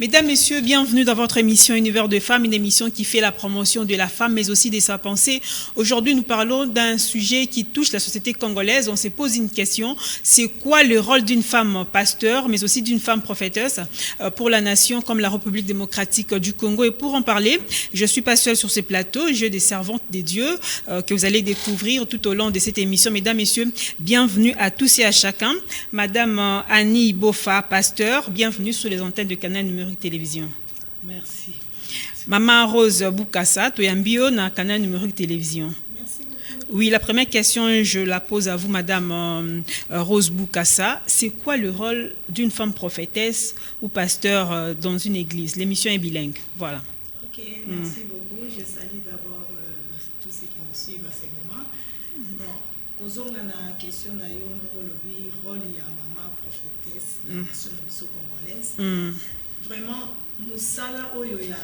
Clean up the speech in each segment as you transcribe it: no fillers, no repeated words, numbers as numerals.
Mesdames, Messieurs, bienvenue dans votre émission Univers de Femmes, une émission qui fait la promotion de la femme, mais aussi de sa pensée. Aujourd'hui, nous parlons d'un sujet qui touche la société congolaise. On se pose une question, c'est quoi le rôle d'une femme pasteur, mais aussi d'une femme prophétesse pour la nation comme la République démocratique du Congo? Et pour en parler, je ne suis pas seule sur ce plateau, j'ai des servantes des dieux que vous allez découvrir tout au long de cette émission. Mesdames, Messieurs, bienvenue à tous et à chacun. Madame Annie Bofa, pasteur, bienvenue sur les antennes de Canal Numérique Télévision. Merci. Maman Rose Boukassa, Toyambio, na Canal Numérique Télévision. Merci beaucoup. Oui, la première question, je la pose à vous, Madame Rose Boukassa. C'est quoi le rôle d'une femme prophétesse ou pasteur dans une église? L'émission est bilingue. Voilà. Ok, merci beaucoup. Je salue d'abord tous ceux qui me suivent à ce moment. Bon, quand on a une question, on a le rôle de la maman prophétesse dans la nation congolaise. Vraiment, musala oyo ya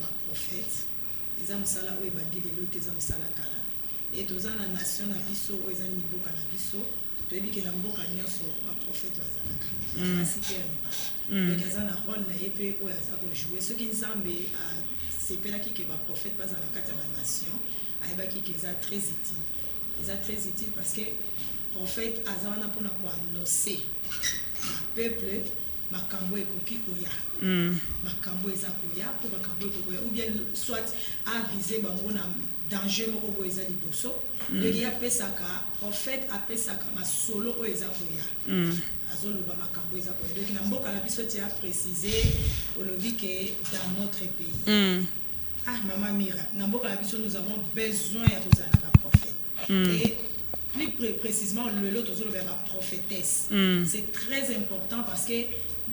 ba prophète, les musala oyo bandi lelo teza musala kala. Et dans la nation na biso oyo za niboka na biso, to ebi ke na mboka nyonso ba prophète bazalaka. Na cité ya nipa. Donc aza na rôle na yepe oyo aza ko jouer. Ce qui nzambe sepela ki ke ba prophète bazalaka ta ba nation, ayeba ki ke za très utile. Eza très utile parce que prophète aza na pona ko annoncer peuple makambo ekoki koya makambo eza koya po makambo ekokoya ou bien soit aviser bango na danger moko boye eza liboso donc ya pesaka prophète apesaka masolo oyo eza koya azoloba makambo eza koya donc na mboka na biso ti a préciser olobi ke dans notre pays maman Mira na mboka na biso nous avons besoin ya kozala na ba prophète et plus précisément l'autre la prophétesse. C'est très important parce que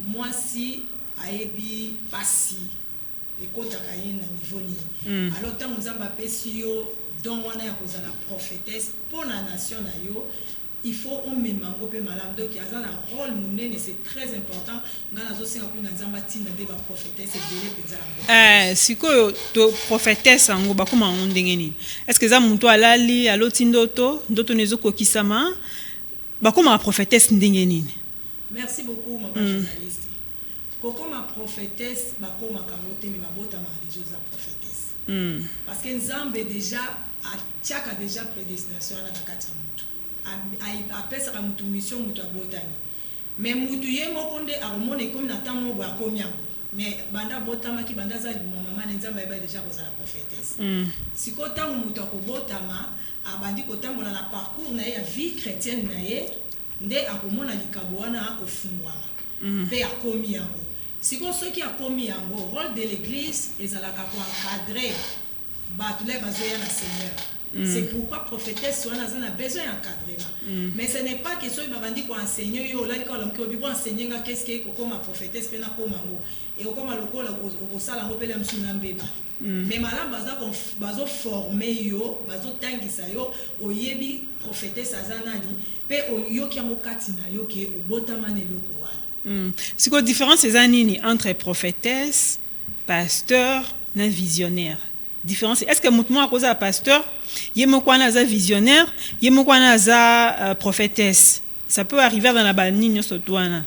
moi si aebi pasi et kota kaye na niveau ni. Alors tant nous avons pesi yo donc on a la prophétesse pour la nation na yo. Il faut on me mango pe malam donc il y a un rôle monene c'est très important ngana zo senga kuna nzamba tinda de ba prophétesse et délai penza. Siko to prophétesse ngo bakoma ndenge nini? Est-ce que za muntu alali aloti ndoto nezo kokisama bakoma prophétesse ndenge nini? Merci beaucoup maman journaliste. Kokoma prophétesse bakoma kamote me babota ma déjà za prophétesse. Parce que nzambe déjà a tiaka déjà prédestination na kati apesaka mutu mission mutu abotami mais mutu ye mokonde akomona comme na tamo bo akomi yango mais banda botama ki banda za mama na nzamba ba déjà kozala prophétesse siko tango mutu akobotama abandi kotambola na parcours na ye ya vie chrétienne na ye nde akomona likabo wana akofungwama pe akomi yango siko soki akomi yango rôle de l'église ezalaka ko encadrer batule bazoya na Seigneur. C'est pourquoi prophétesse on a besoin d'encadrement. Mais ce n'est pas que ceux qui dit qu'on enseigne yo là quand on peut enseigner qu'est-ce que comme prophétesse pena comme ngo et comme lokola au sala ngo pele msuna mbeba. Mais malam baza qu'on bazo former yo, bazo tangisa yo oyebi prophétesse azanani pe yo ki ngo katina yo ke obotama ne loko wana. C'est quoi différence ezanini entre prophétesse, pasteur, na visionnaire? Différence. Est-ce que mutumo akoza pasteur, yemokwana za visionnaire, yemokwana za prophétesse? Ça peut arriver dans la banine surtout là.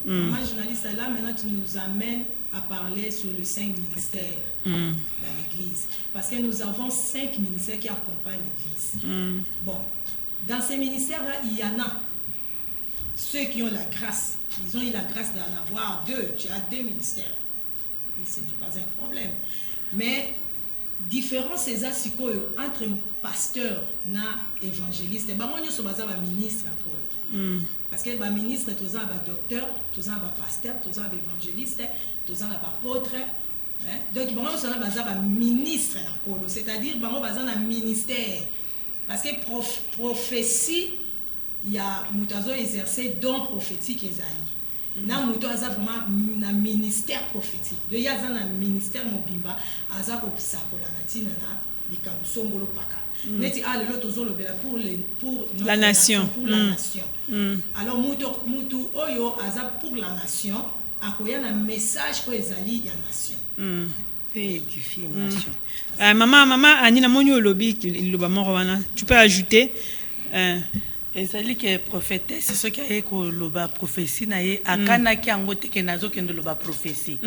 Moi journaliste là maintenant tu nous amènes à parler sur les 5 ministères dans l'église parce que nous avons 5 ministères qui accompagnent l'église. Bon, dans ces ministères là, il y en a ceux qui ont la grâce, ils ont eu la grâce d'en avoir 2, tu as 2 ministères. Et ce n'est pas un problème. Mais différence entre pasteur et évangéliste ba monyo so baza ba ministre parce que ba ministre toza ba docteur toza ba pasteur toza ba évangéliste toza ba apôtre donc ba monyo so baza ba ministre na kolo c'est-à-dire ba monyo baza na ministère parce que prophétie il y a mutazo exercer don prophétique ezali na muto aza vraiment na ministère prophétique de yaza na ministère mobimba aza ko sakola na tina na likambo songolo paka neti lelo tozolobela pour la nation pour la nation alors mutu oyo aza pour la nation akoya na message ko ezali ya nation édifier nation. Maman Anina moni olobi loba moko wana tu peux ajouter ezali ke prophétesse soki aye koloba prophétie na ye akanaki yango te ke nazokende loba prophétie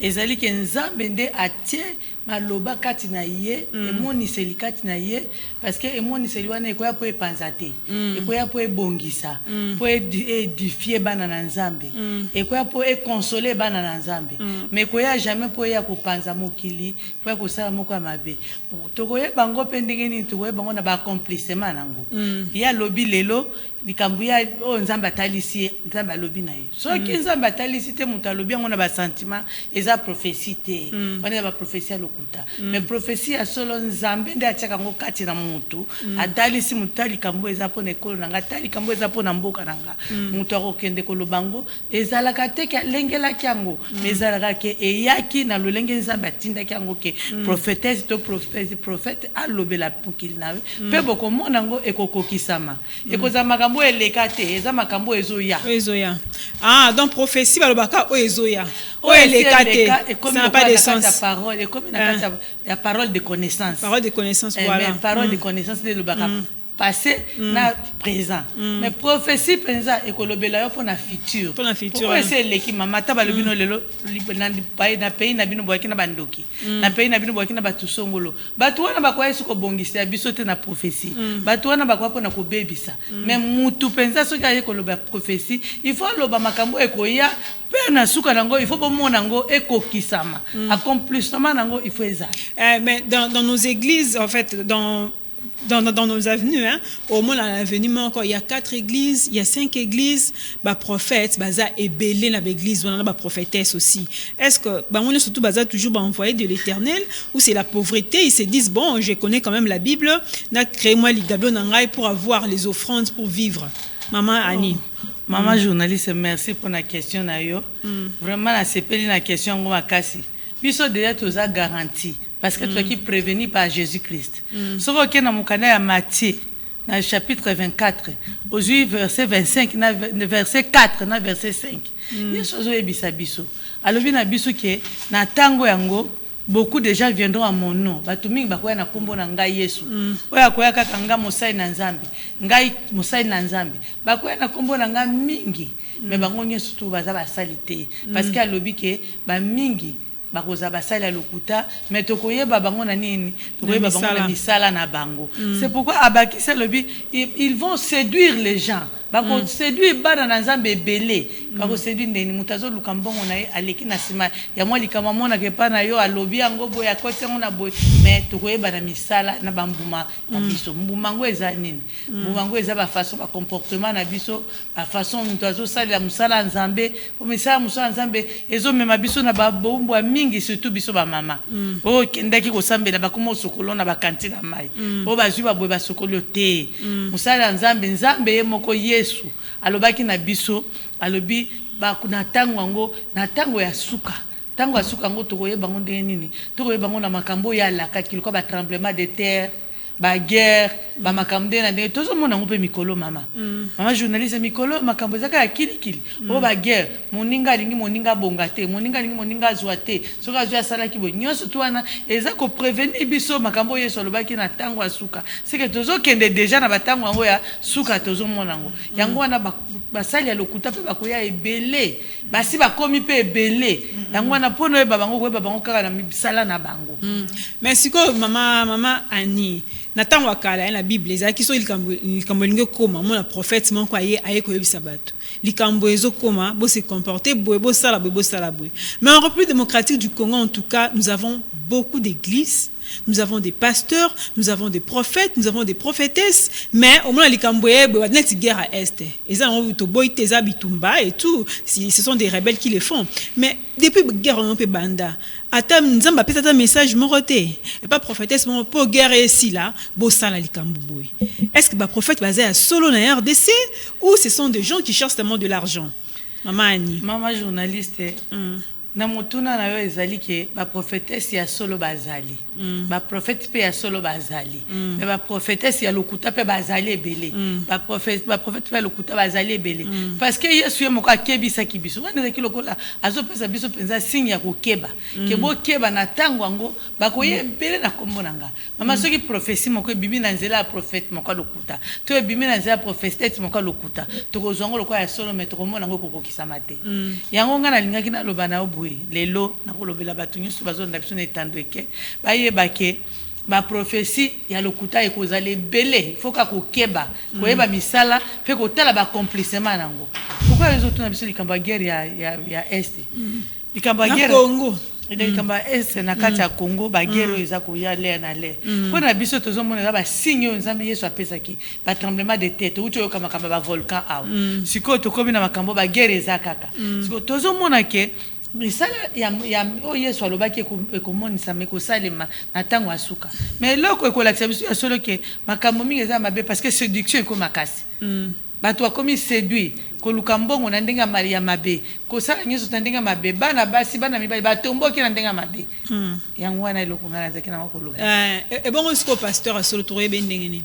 ezali ke nzambe nde atie maloba kati na ye emoniseli kati na ye parce que emoniseli wana ekoya po epanza te ekoya po ebongisa po édifier bana na nzambe ekoya po econsoler bana na nzambe mais ekoya jamais po ya kopanza mokili po ya kosala moko ya mabe tokoyeba ngo mpe ndenge nini tokoyeba ngo na baaccomplissement nango ya lobi lelo likambo ya nzambe atalisi nzambe alobi na ye soki nzambe atalisi te moto alobi yango na basentiment eza prophétie te wana ya baprophétie ya lokuta mais prophétie ya solo nzambe nde atiaka yango kati na motu atalisi motu ta likambo eza mpo na ekolo na nga ta likambo eza mpo na mboka na nga motu akokende koloba yango ezalaka te ke alengelaki yango mais ezalaka ke eyaki na lolenge nzambe atindaki yango ke prophétesse to prophète alobela mokili nawe mpe bokomona yango ekokokisama ekozamaka makambo eleka te eza makambo ezoya donc prophétie balobaka o ezoya o eleka te ça n'a pas de sens parole et comme la parole de connaissance voilà parole de connaissance de lobaka passé na présent mais prophétie présent ekolobela yo pour na futur pour essayer leki mama ta balobino lelo na pays na bino boyaki na bandoki na pays na bino boyaki na batusongolo batu wana bakwa yesu ko bongisa biso te na prophétie batu wana bakwa pona ko bebisa mais mutu penza soki aye koloba prophétie il faut loba makambo ekoya pe na suka nango il faut bomona nango ekokisama accomplissement nango il faut ezala mais dans nos églises en fait dans nos avenues, hein, au moins à l'avenue, il y a 4 églises, il y a 5 églises, bah prophètes, baza et belé la église, on a bah prophétesse aussi. Est-ce que bah on est surtout baza toujours bah envoyé de l'Éternel ou c'est la pauvreté? Ils se disent bon, je connais quand même la Bible, n'a créé moi les gabions nangai pour avoir les offrandes pour vivre. Maman Annie. Maman journaliste, merci pour la question nayo. Vraiment la sepeli la question ngoma kasi. Biso déjà tous a garanti. Parce que tu es prévenu par Jésus-Christ. Ce que nous avons à Matthieu, dans le chapitre 24, aujourd'hui verset 25, verset 4, verset 5. Il y a chose biso. Alors bien biso que na tango yango beaucoup de gens viendront à mon nom. Batuming bakoya na kombo na ngai Yesu. Oya koya kaka nga mosai na Nzambe. Ngai mosai na Nzambe. Bakoya na kombo na nga mingi. Mais bango nyesu tu baza basalite. Parce que alobi ke ba mingi bakoza basala lokuta mais tokoyeba bango na nini tokoyeba bango na misala na bango c'est pourquoi abakisa lobi ils vont séduire les gens bako séduire bana na Nzambe belé bako séduire ndeni mutazo lukambongo na aleki na sima ya mwa likama mona ke pa na yo alobi yango boya koti yango na boy mais tokoyeba na misala na bambuma na biso mbuma ngo eza nini mbuma ngo eza ba façon ba comportement na biso ba façon mutazo sala musala Nzambe po misala musala Nzambe ezo mema biso na ba bombo mingi surtout biso ba mama o kendaki ko sambela ba komo sokolo na ba kantina mai o bazwi ba boy ba sokolo te musala Nzambe ye moko Yesu alobaki na biso alobi ba kuna tango na tango ya suka ngo tokoyeba ngo ndenge nini tokoyeba ngo na makambo ya laka kiloko ba tremblement de terre ba guerre ba makambo na ndenge tozo mona ngo pe mikolo mama journaliste mikolo makambo zaka ya kilikili o ba guerre moninga bonga te moninga zwa te soka zwa sala ki bo nyonso to wana eza ko prévenir biso makambo yeso alobaki na tango ya suka c'est que tozo kende déjà na batango yango ya suka tozo mona ngo yango wana basali ya lokuta pe bakoya ebele basi bakomi pe ebele yango wana pono e babango kaka na misala na bango merci ko mama Annie na tango akala na Bible ezaki so likambo linge koma mona prophète moko aye koyebisa bato likambo ezo koma bo se comporter bo sala boy mais en République démocratique du Congo en tout cas nous avons beaucoup d'églises. Nous avons des pasteurs, nous avons des prophètes, nous avons des prophétesses, mais au moins les Cambouais, net guerre à est. Ils ont bitumba et tout. Ce sont des rebelles qui les font. Mais depuis guerre on peut banda. Atam nzamba peut-être un message moroté. Et pas prophétesse mon pour guerre ici là, bossala les Cambouais. Est-ce que ba prophète basé à solo na RDC ou ce sont des gens qui cherchent tellement de l'argent? Maman Annie. Maman journaliste. na motuna na yo ezali ke ba prophétesse ya solo bazali ba prophète pe ya solo bazali mais ba prophétesse ya lokuta pe bazali ebele ba prophète pe ya lokuta bazali ebele parce que Yesu yemo ka kebisa kibiso wana ki lokola azo pesa biso penza signe ya kokeba ke bo keba na tango ngo ba koye ebele na kombo nanga mama soki prophétie moko bibi na nzela ya prophète moko lokuta to bibi na nzela ya prophétesse moko lokuta to kozongo lokola ya solo mais to komona ngo kokokisa mate yango ngana lingaki na loba na lelo na kolobela batu nyusu bazonda biso na etando eke bayeba ke ba prophétie ya lokuta ekozala ebele foka kokeba koyeba misala pe kotala ba accomplissement nango pourquoi les autres na biso likamba guerre ya est likamba guerre Congo likamba est na kati ya Congo ba guerre eza ko ya l'air na l'air pona biso tozomona ba signe nzambe Yesu apesaki ba tremblement de terre uto yo kama ba volcan awa siko tokobi na makambo ba guerre eza kaka siko tozomona ke misala ya Yesu alobaki ekomonisa me kosalema na tango asuka mais loko ekolakisa biso ya solo ke makambo mingi eza mabe parce que séduction eko makasi bato akomi séduit koluka mbongo na ndenga mali ya mabe kosala nyonso na ndenga mabe bana basi bana mibali batomboki na ndenga mabe yango wana eloko ngana zaki na makoloba ebongo siko pasteur asolo toyebe ndenge nini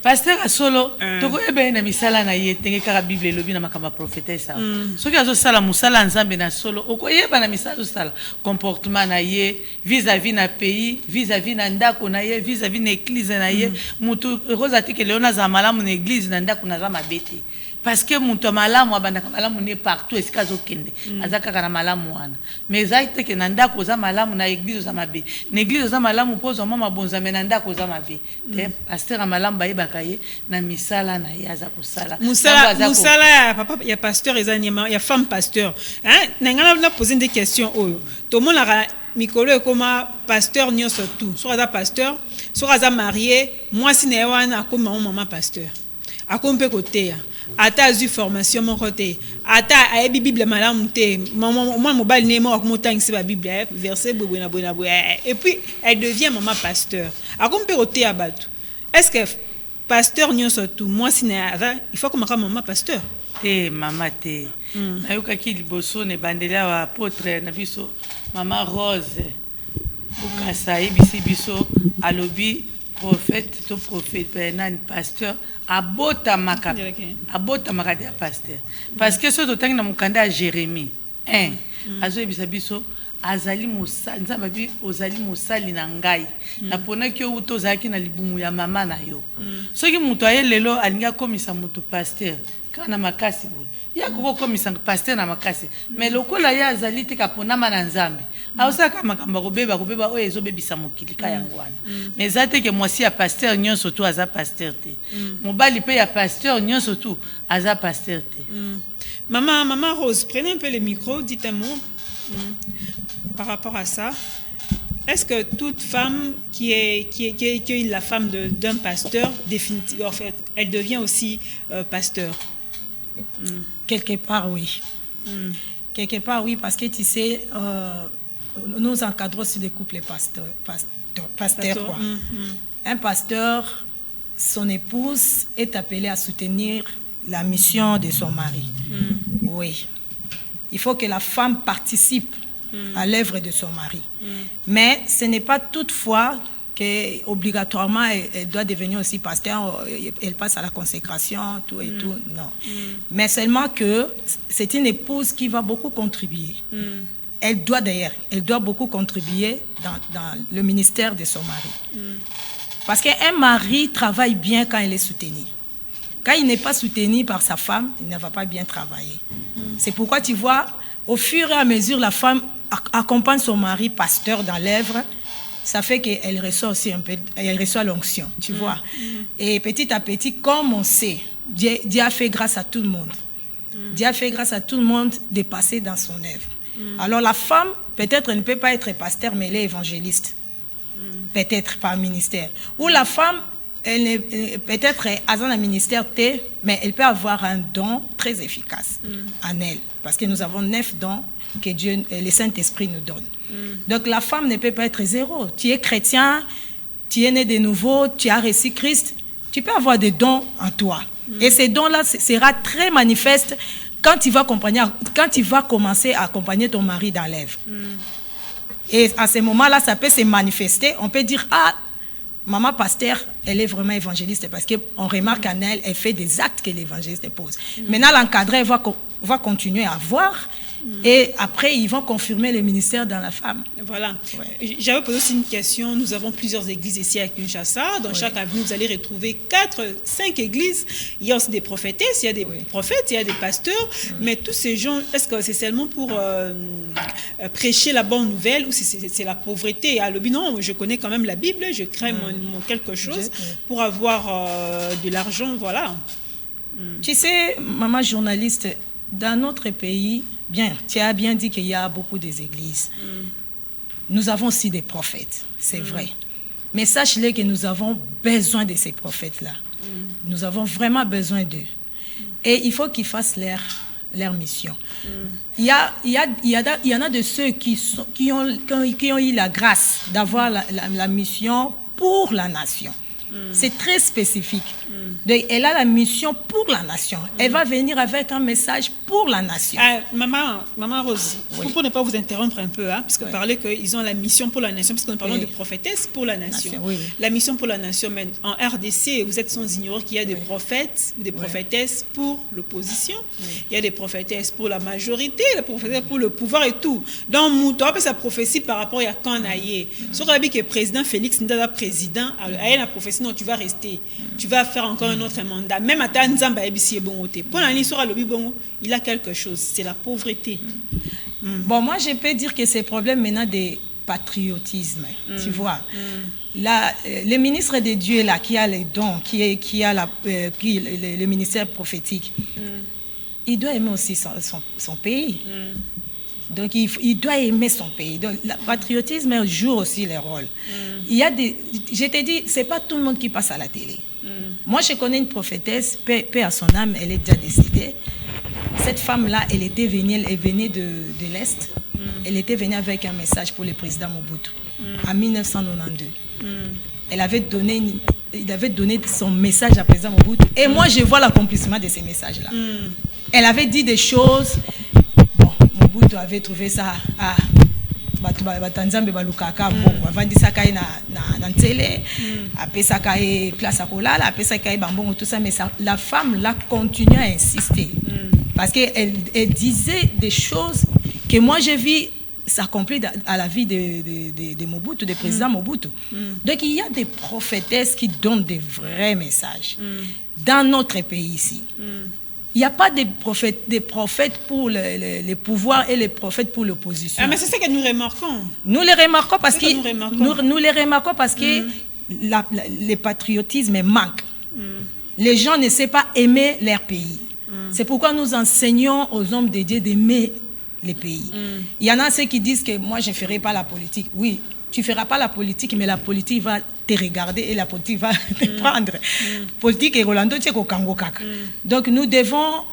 pasteur asolo toko ebe na misala na ye tenge kaka bible lobi na makamba prophétesse soki azo sala musala nzambe na solo okoyeba na misala sala comportement na ye vis-à-vis na pays vis-à-vis na ndako na ye vis-à-vis na église na ye mutu roza tike leona za malamu na église na ndako na za mabete parce que mutu malamu abandaka malamu ne partout esika zo kende azaka na malamu wana mais zaite ke na ndako za malamu na église za mabe na église za malamu pozo mama bonza me na ndako za mabe te pasteur malamu bayebaka ye na misala na ye aza kosala musala ya papa ya pasteur ezanyema ya femme pasteur hein nangala na poser des questions oyo to mona mikolo ekoma pasteur nyonso tout so aza pasteur so aza marié moi si na wana akoma maman pasteur akompe koteya ata azu formation mon côté ata ayebi bible malamu te maman mobile nemo akomotangisi ba bible verset bwena et puis elle devient maman pasteur akompe kote ya bato est-ce que pasteur nyonso tout moi si na il faut que maman pasteur te mama te nayoka ki liboso ne bandela wa apôtre na biso mama Rose bukasa ibisi biso alobi prophète to prophète nan pasteur abota makati ya pasteur parce que so totangi na mukanda ya Jérémie azo ebisa biso azali mosali nzambe bi ozali mosali na ngai na pona ki o tozaki na libumu ya mama na yo soki mutu aye lelo alinga komisa mutu pasteur kana makasi bo ya koko komisa pasteur na makasi mais lokola ya azali te kaponama na nzambe ausaka makamba kobeba oyo ezobebisa mokili ka yango wana mais zate ke mwasi ya pasteur nyonso tu aza pasteur te mobali pe ya pasteur nyonso tu aza pasteur te maman Rose, prenez un peu le micro, dites un mot par rapport à ça. Est-ce que toute femme qui est la femme d'un pasteur, définitivement, en fait, elle devient aussi pasteur? Quelque part, oui. Quelque part, oui, parce que tu sais, nous encadrons sur des couples pasteurs quoi. Un pasteur, son épouse est appelée à soutenir la mission de son mari. Oui. Il faut que la femme participe à l'œuvre de son mari. Mais ce n'est pas toutefois qu'obligatoirement elle doit devenir aussi pasteur, elle passe à la consécration, tout et tout, non. Mais seulement que c'est une épouse qui va beaucoup contribuer. Elle doit beaucoup contribuer dans le ministère de son mari. Parce qu'un mari travaille bien quand il est soutenu. Quand il n'est pas soutenu par sa femme, il ne va pas bien travailler. C'est pourquoi tu vois, au fur et à mesure, la femme accompagne son mari pasteur dans l'œuvre. Ça fait qu'elle reçoit aussi un peu, elle reçoit l'onction, tu vois. Et petit à petit, comme on sait, Dieu a fait grâce à tout le monde. Dieu a fait grâce à tout le monde de passer dans son œuvre. Alors la femme, peut-être, elle ne peut pas être pasteur, mais elle est évangéliste. Peut-être par ministère. Ou la femme, peut-être elle a un ministère, mais elle peut avoir un don très efficace en elle. Parce que nous avons 9 dons que Dieu, le Saint-Esprit nous donne. Donc la femme ne peut pas être zéro. Tu es chrétien, tu es né de nouveau, tu as reçu Christ, tu peux avoir des dons en toi. Et ces dons-là sera très manifeste quand tu vas commencer à accompagner ton mari dans l'œuvre. Et à ce moment-là, ça peut se manifester. On peut dire, ah, maman pasteur, elle est vraiment évangéliste parce qu'on remarque en elle, elle fait des actes que l'évangéliste pose. Maintenant, l'encadré va continuer à voir. Et après, ils vont confirmer le ministère dans la femme. Voilà. Ouais. J'avais posé aussi une question. Nous avons plusieurs églises ici à Kinshasa. Dans chaque avenue, vous allez retrouver 4, 5 églises. Il y a aussi des prophétesses, il y a des prophètes, il y a des pasteurs. Mais tous ces gens, est-ce que c'est seulement pour prêcher la bonne nouvelle ou c'est la pauvreté? À l'objet, non, je connais quand même la Bible, je crée mon quelque chose pour avoir de l'argent. Voilà. Tu sais, maman journaliste, dans notre pays, bien, tu as bien dit qu'il y a beaucoup d'églises. Nous avons aussi des prophètes, c'est vrai. Mais sache-le que nous avons besoin de ces prophètes-là. Nous avons vraiment besoin d'eux. Et il faut qu'ils fassent leur mission. Il y en a de ceux qui ont eu la grâce d'avoir la mission pour la nation. C'est très spécifique. Donc, elle a la mission pour la nation. Elle va venir avec un message pour la nation. Maman Rose, pour ne pas vous interrompre un peu, puisque vous parlez qu'ils ont la mission pour la nation, puisque nous parlons de prophétesse pour la nation. La mission pour la nation, mais en RDC, vous êtes sans ignorer qu'il y a des prophètes ou des prophétesses pour l'opposition. Il y a des prophétesses pour la majorité, des prophétesses pour le pouvoir et tout. Donc, Mouto, sa prophétie par rapport à quand Naye. Sur le que le président Félix Ndada président, a la prophétie. Non, tu vas rester. Tu vas faire encore un autre mandat. Même à Tanzamba, pour l'histoire, il a quelque chose. C'est la pauvreté. Bon, moi, je peux dire que c'est problème maintenant de patriotisme. Tu vois. Le ministre de Dieu, là, qui a les dons, qui a le ministère prophétique, il doit aimer aussi son pays. Donc, il doit aimer son pays. Donc, le patriotisme joue aussi le rôle. Il y a je te dis, ce n'est pas tout le monde qui passe à la télé. Moi, je connais une prophétesse, paix à son âme, elle est déjà décédée. Cette femme-là, elle venait de l'Est. Elle était venue avec un message pour le président Mobutu en 1992. Il avait donné son message à président Mobutu. Et moi, je vois l'accomplissement de ces messages-là. Elle avait dit des choses... Mobutu avait trouvé ça batanzambe balukaka mbongo avandisaka ye na ntele apesaka ye place akolala apesaka ye bambongo tout ça mais la femme là continue à insister parce que elle disait des choses que moi j'ai vu s'accomplir à la vie de Mobutu, du président Mobutu. Donc il y a des prophétesses qui donnent des vrais messages dans notre pays ici. Il n'y a pas des prophètes pour le pouvoir et les prophètes pour l'opposition. Mais c'est ça que nous remarquons. Nous les remarquons parce que nous les remarquons parce que le patriotisme manque. Les gens ne savent pas aimer leur pays. C'est pourquoi nous enseignons aux hommes de Dieu d'aimer les pays. Il y en a ceux qui disent que moi je ne ferai pas la politique. Oui, tu ne feras pas la politique, mais la politique va te regarder et la politique va te prendre. Politique et Rolando, tu es au Kango Kaka. Donc nous devons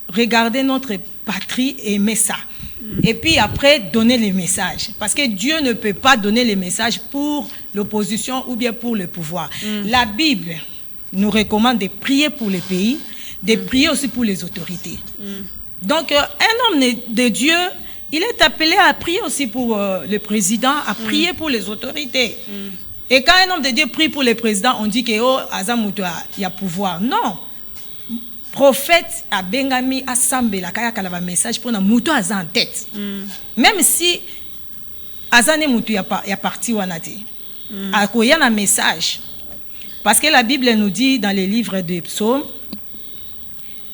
regarder notre patrie et aimer ça. Et puis après, donner les messages. Parce que Dieu ne peut pas donner les messages pour l'opposition ou bien pour le pouvoir. La Bible nous recommande de prier pour les pays, de prier aussi pour les autorités. Donc un homme de Dieu... il est appelé à prier aussi pour le président, à prier pour les autorités. Et quand un homme de Dieu prie pour le président, on dit que oh, Azamuto, il y a pouvoir. Non. Prophète a Bengami, a Sambe, la Kaya Kalava message pour Mouto Aza en tête. Même si Azane Mouto y a parti ou anati. Il y a un message. Parce que la Bible nous dit dans les livres des psaumes,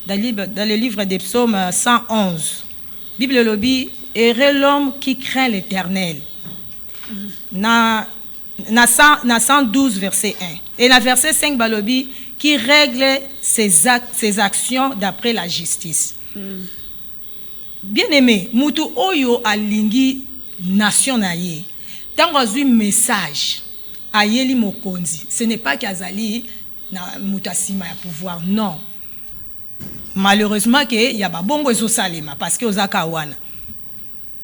dans le livre des psaumes 111, Bible lobby, heureux l'homme qui craint l'Éternel. Na 112 verset 1. Et la verset 5 balobi qui règle ses actions d'après la justice. Bien aimé, mutu oyo alingi nation na ye. Tango azui message ayeli mokonzi. Ce n'est pas qu'azali na mutasima ya pouvoir, non. Malheureusement que y a babongo ezo salema parce que ozaka wana.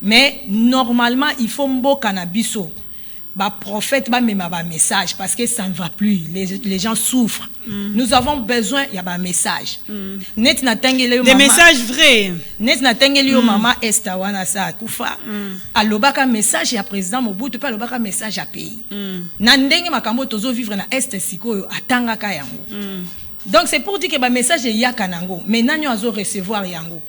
Mais normalement il faut mboka na biso prophète ba même ba message parce que ça ne va plus, les gens souffrent. Nous avons besoin il y a un message. Net na tangele des messages vrais. Net na tangele yo maman estawana sa kufa. Alobaka message ya président Mobutu pa alobaka message ya pays. Na ndenge makambo tozo vivre na est sikoyo atangaka yango. Donc c'est pour dire que le message est yakanango mais nanyo azo recevoir yango.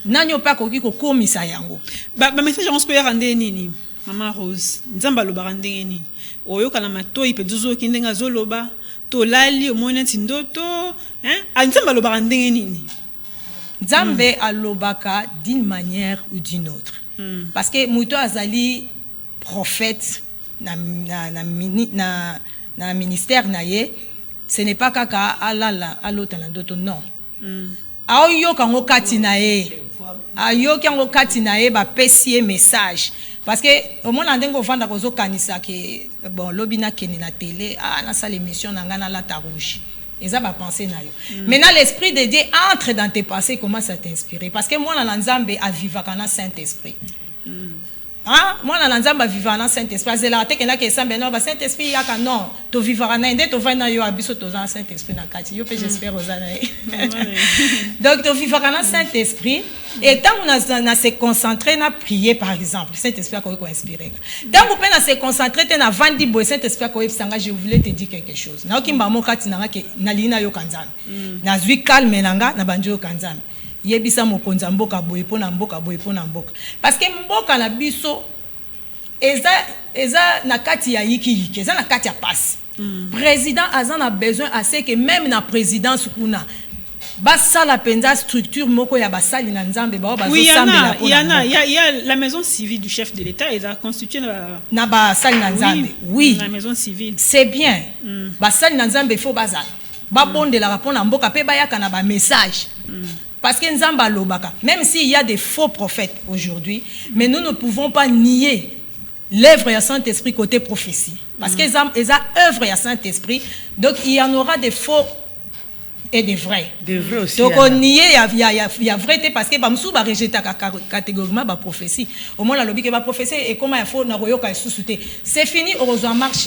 Nanyo pa koki ko komisa yango. Ba message on se peut rendre nini Maman Rose nzamba lo barande nini. Oyo kana matoi pe duzo kindenga zoloba to lali o mona tindoto nzamba lo barande nini. Nzambe alobaka d'une manière ou d'une autre. Parce que muto azali prophète na ministère na ye. Ce n'est pas kaka alala alota landoto non. Ayo kango katina e. Ayo kango katina e ba pesier message parce que au moins ndengo vanda kozo kanisa ke bon lobina keni na télé na salle émission na ngana la tarouche. Eza ba penser na yo. Maintenant l'esprit de Dieu entre dans tes pensées, commence à t'inspirer parce que moi na nzambe aviva kana Saint-Esprit. Moi na nzamba vivant na Saint-Esprit c'est la teke na ke sambe no ba Saint-Esprit yaka non to vivra na inde to va na yo abiso to za Saint-Esprit na kati yo pe j'espère osana. Donc to vivra na Saint-Esprit et tant on a se concentrer na prier par exemple Saint-Esprit ko inspirer. Tant on peut na se concentrer na vandi bo Saint-Esprit ko sanga je voulais te dire quelque chose. Na okimba mo kati na ke na lina yo kanzana. Na zwi calme nanga na banjo kanzana. Yebisa mokonza mboka boye pona mboka boye pona mboka parce que mboka na biso eza na kati ya yiki eza na kati ya passe. Président azana besoin assez que même na présidence kuna basa la penza structure moko ya basali na nzambe ba bazo sambela il y a la maison civile du chef de l'État ils a constitué na basali na nzambe. Oui, la maison civile c'est bien. Basali na nzambe faut bazala ba bondela rapona mboka pe bayaka na ba message. Parce que Nzamba lobaka, même s'il y a des faux prophètes aujourd'hui, mais nous ne pouvons pas nier l'œuvre de Saint-Esprit côté prophétie. Parce que les œuvres de Saint-Esprit, donc il y en aura des faux et des vrais. Des vrais aussi. Donc on nie, il y a vrai parce que Bamsou va rejeter catégoriquement la prophétie. Au moins la lobby que la prophétie et comment il faut naroyoka sous-souter. C'est fini, heureusement marche.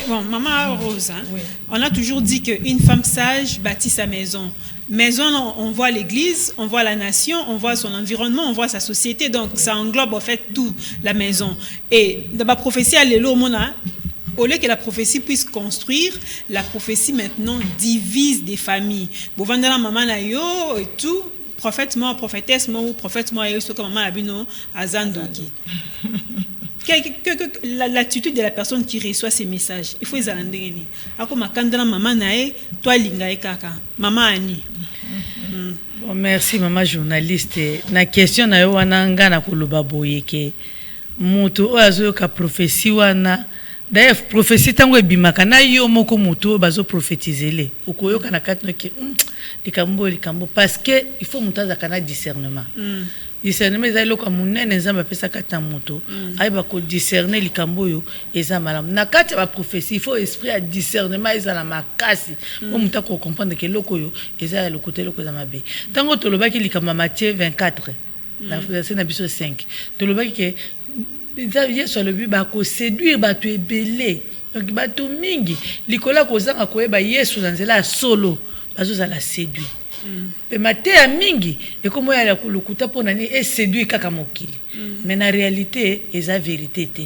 Bon, maman Rose, oui. On a toujours dit qu'une femme sage bâtit sa maison. Maison, on voit l'église, on voit la nation, on voit son environnement, on voit sa société. Donc, ça englobe en fait tout, la maison. Et dans la prophétie, au lieu que la prophétie puisse construire, la prophétie maintenant divise des familles. Bovandala maman na yo et tout, prophète moi, prophétesse moi, ou prophète moi, et ce que maman abino azandoki. L'attitude de la personne qui reçoit ces messages, il faut les aller. Akoma kandala maman nae, toi linga kaka, maman ani. Bon, merci maman journaliste. Na question na yo wana nga na koloba boyeke. Moto oyo ka prophétie wana. D'ailleurs prophétie tango ebimaka na yo moko moto bazo prophétiser. Okoyoka na katno ke likambo parce que il faut monter à discernement. Discernement ezali loka munene nzamba pesa kata moto aiba ko discerner likambo yo eza malamu na kati ba prophétie il faut esprit à discernement ezala makasi pour muta ko comprendre que loko yo eza le côté loko za mabe tango tolobaki likambo Matthieu 24 na verset na biso 5 tolobaki ke Yesu alobi ba ko séduire ba tu ebele donc ba to mingi likola ko zanga ko eba Yesu na nzela solo bazo za la séduire. Et Matthieu mingi et comment il y a le kuta pour nani et séduit kaka mokili mais na réalité eza vérité te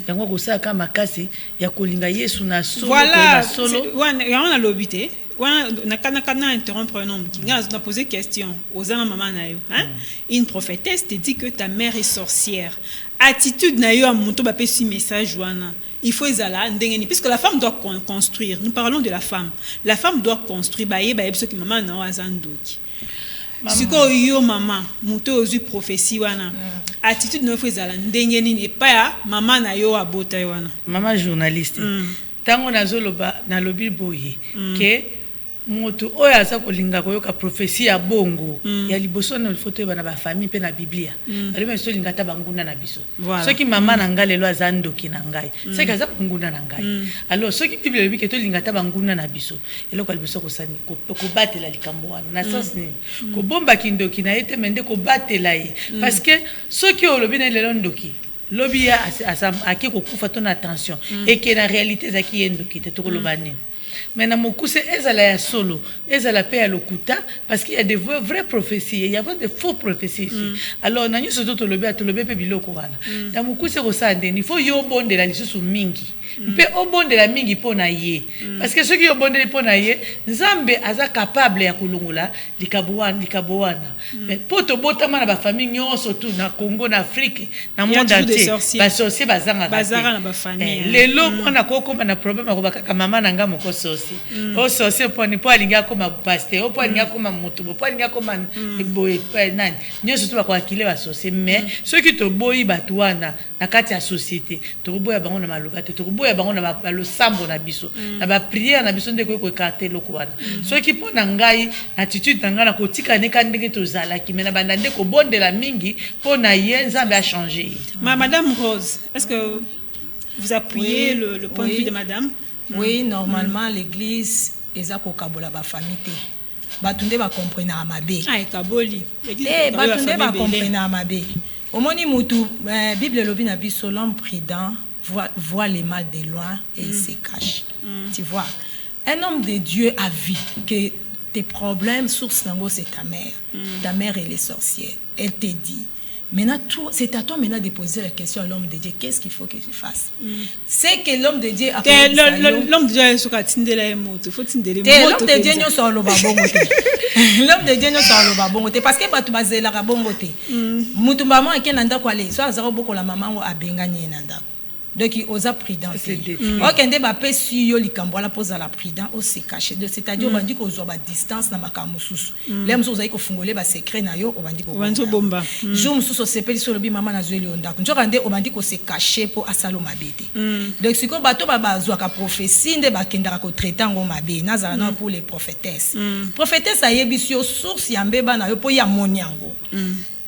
yango ko sa kama kasi ya kolinga Yesu na solo voilà solo on a l'obité on a kana interrompre un homme qui a posé question aux ana maman na yo une prophétesse te dit que ta mère est sorcière attitude na yo a monto ba pesi message wana. Il faut puisque la femme doit construire. Nous parlons de la femme. La femme doit construire. Ce que maman n'a pas zandoki. Si yo maman, monte aux yeux prophétie wana. Attitude ne faut pas ndengeni et pas maman na yo abota wana. Maman journaliste. Tango nazoloba na lobi boye que moto oya asa kolinga koyoka prophétie ya bongo ya liboso na photo ba na ba famille pe na biblia ali meso linga ta banguna na biso soki mama na ngai lelo azandoki na ngai c'est que za banguna na ngai alors soki bible lobi ke to linga ta banguna na biso eloko liboso ko sani ko batela likambo wana na sens ni ko bomba kindoki na ete mende ko batela yi parce que soki olobi na lelo ndoki lobi a qui kokufa ton attention et que la réalité za ki yendo ki te to lobani. Mais na mokuse ezala ya solo, ezala pe ya lokuta parce qu'il y a des vraies prophéties, il y a des fausses prophéties ici. Alors na nyoso to lobi pe biloko wana. Na mokuse ko sa ndeni, il faut yo bonde la lisusu mingi. Pe obonde la mingi pona ye. Parce que ceux qui obonde pona ye, Nzambe aza capable ya kulungula likabowana. Mais poto botama na ba famille nyonso tout na Congo na Afrique, na monde entier. Ba sorcier bazanga na ba famille. Lelo mona koko na problème ko bakaka mama na nga moko sorcier. O sorcier poni po alinga ko ma pasteur, po alinga ko ma mutu, po alinga ko ma boy nani. Nyonso tout ba ko akile ba sorcier, mais ceux qui to boyi batuana na kati ya société, to boya bango na maloba te, to boya bango na ba le sambo na biso, na ba prière na biso ndeko ko écarter loko wana. Ceux qui po na ngai attitude na nga na ko tika ne kan ndenge to zala ki mena banda ndeko bonde la mingi po na ye Nzambe a changé. Madame Rose, est-ce que vous appuyez le point de vue de madame? Oui, normalement l'église eza ko kabola ba famille te. Batunde ba comprendre amabe. Ah, kaboli. L'église batunde ba comprendre amabe. Omoni mutu Bible lobi na biso l'homme prudent voit les mal de loin et il se cache. Tu vois, un homme de Dieu a vu que tes problèmes, source nango, c'est ta mère. Ta mère, elle est sorcière. Elle te dit. Maintenant, c'est à toi maintenant de poser la question à l'homme de Dieu. Qu'est-ce qu'il faut que je fasse? C'est que l'homme de Dieu a l'homme de Dieu est sur la tindela emoto. Faut tindela emoto. L'homme de Dieu n'est sur le babongote. L'homme de Dieu n'est sur le babongote. Parce que tu vas la babongote. Mutu maman qui nanda kwa le. Soit zaro boko la maman ou abengani nanda. Donc il osa prudent. Ok, ndé ba pe si yo likambo la pose à la prudent au se cacher. C'est-à-dire on dit qu'on zo ba distance na makamu susu. Les mso zai ko fungole ba secret na yo, on dit ko bomba. Jo mso so sepeli so lobi maman na zweli onda. Njo kande on dit ko se cacher pour asalo mabete. Donc siko bato ba bazwa ka prophétie ndé ba kendaka ko traiter ngo mabe. Nazala na pour les prophétesses. Prophétesse ayebisi yo source ya mbeba na yo po ya moniango.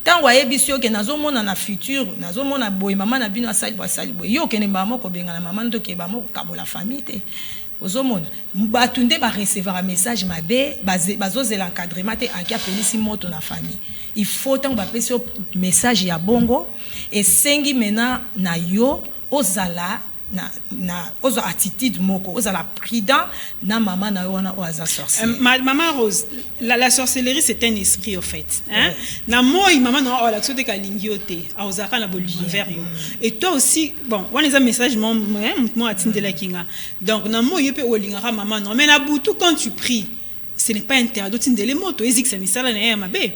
Tant que vous que nazomona na futur, nazomona boy maman na bino asali boy. Yo ke ne maman ko benga na maman to ke ba mo kabola famille te. Ozomona batunde ba recevoir un message mabe bazozela encadrement te aki apelisi moto na famille. Il faut tant ba pesi message ya bongo et sengi mena na yo ozala na ozo attitude moko ozala prudent na maman na wana oaza sorcière. Maman Rose, la sorcellerie c'est un esprit au fait, hein? Na moi maman na o la tsote ka lingiote ozaka na bolu vers yo. Et toi aussi bon, on les a message moi atindela kinga. Donc na moi yo pe o lingara maman non mais na butu quand tu pries, ce n'est pas interdit tindele moto ezik ça misala na ya mabe.